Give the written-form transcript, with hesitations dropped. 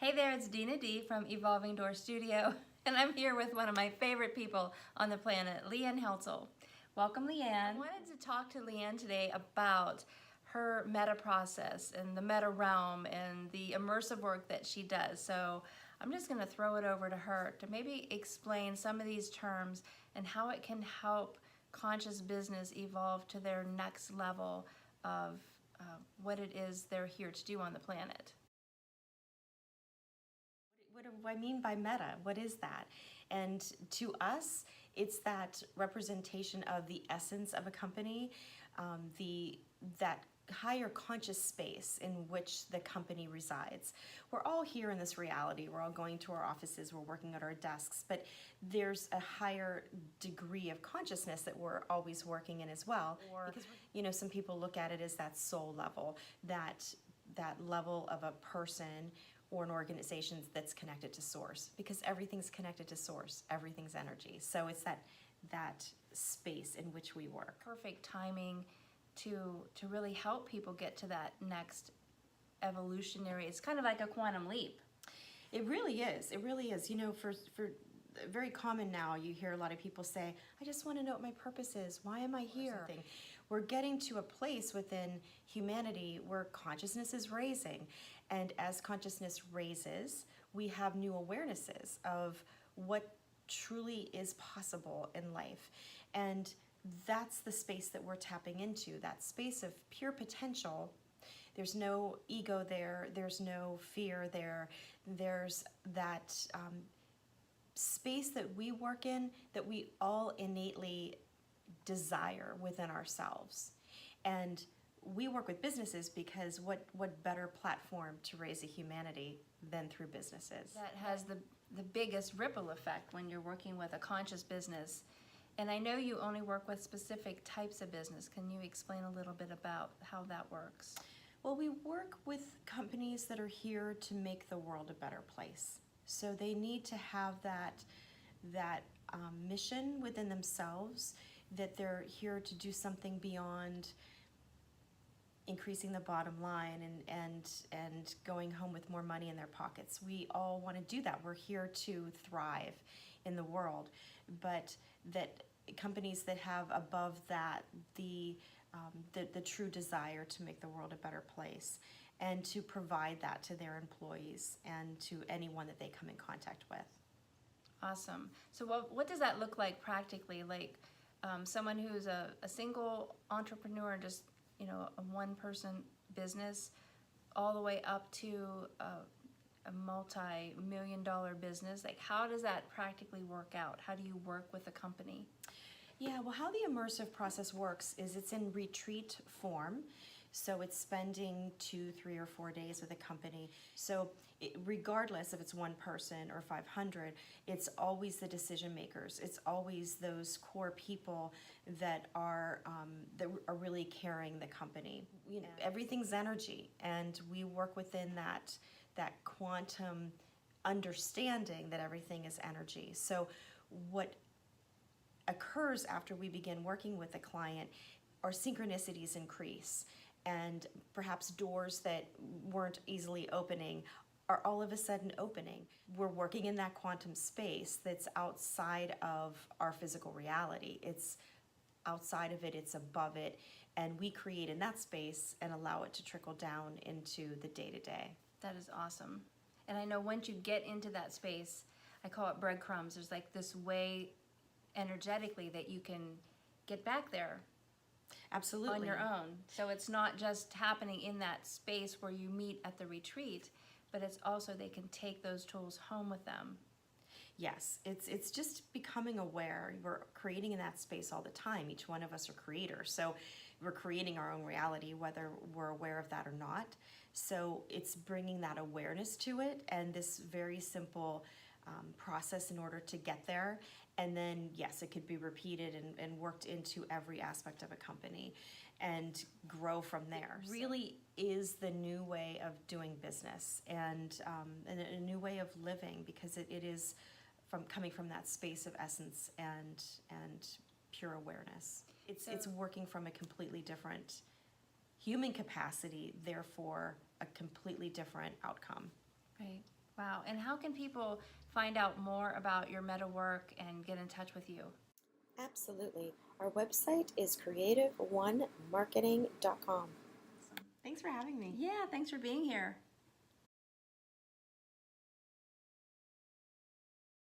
Hey there, it's Dina D from Evolving Door Studio, and I'm here with one of my favorite people on the planet, Leanne Heltzel. Welcome, Leanne. I wanted to talk to Leanne today about her meta process and the meta realm and the immersive work that she does. So I'm just going to throw it over to her to maybe explain some of these terms and how it can help conscious business evolve to their next level of what it is they're here to do on the planet. What do I mean by meta? What is that? And to us, it's that representation of the essence of a company, that higher conscious space in which the company resides. We're all here in this reality. We're all going to our offices. We're working at our desks, but there's a higher degree of consciousness that we're always working in as well. Because some people look at it as that soul level, that level of a person or an organization that's connected to source, because everything's connected to source, everything's energy. So it's that space in which we work. Perfect timing to really help people get to that next evolutionary, it's kind of like a quantum leap. It really is. It really is. For very common now, you hear a lot of people say, I just want to know what my purpose is. Why am I here? We're getting to a place within humanity where consciousness is raising. And as consciousness raises, we have new awarenesses of what truly is possible in life. And that's the space that we're tapping into, that space of pure potential. There's no ego there. There's no fear there. There's that space that we work in that we all innately desire within ourselves. And we work with businesses because what better platform to raise a humanity than through businesses? That has the biggest ripple effect when you're working with a conscious business. And I know you only work with specific types of business. Can you explain a little bit about how that works? Well, we work with companies that are here to make the world a better place. So they need to have that mission within themselves, that they're here to do something beyond increasing the bottom line and going home with more money in their pockets. We all want to do that. We're here to thrive in the world, but that companies that have above that the true desire to make the world a better place and to provide that to their employees and to anyone that they come in contact with. Awesome. So what does that look like practically? Like someone who's a single entrepreneur, just a one-person business, all the way up to a multi-million-dollar business. Like, how does that practically work out? How do you work with a company? Yeah, well, how the immersive process works is it's in retreat form. So it's spending 2, 3, or 4 days with a company. So regardless if it's one person or 500, it's always the decision makers. It's always those core people that are really carrying the company. Everything's energy, and we work within that quantum understanding that everything is energy. So what occurs after we begin working with a client, our synchronicities increase, and perhaps doors that weren't easily opening are all of a sudden opening. We're working in that quantum space that's outside of our physical reality. It's outside of it, it's above it, and we create in that space and allow it to trickle down into the day-to-day. That is awesome. And I know once you get into that space, I call it breadcrumbs. There's like this way energetically that you can get back there. Absolutely. On your own. So it's not just happening in that space where you meet at the retreat, but it's also they can take those tools home with them. Yes, it's just becoming aware. We're creating in that space all the time. Each one of us are creators. So we're creating our own reality, whether we're aware of that or not. So it's bringing that awareness to it, and this very simple process in order to get there. And then, yes, it could be repeated and worked into every aspect of a company and grow from there. It really is the new way of doing business and a new way of living, because it is coming from that space of essence and pure awareness. It's working from a completely different human capacity, therefore a completely different outcome. Right. Wow. And how can people find out more about your meta work and get in touch with you? Absolutely. Our website is creativeonemarketing.com. Thanks for having me. Yeah, thanks for being here.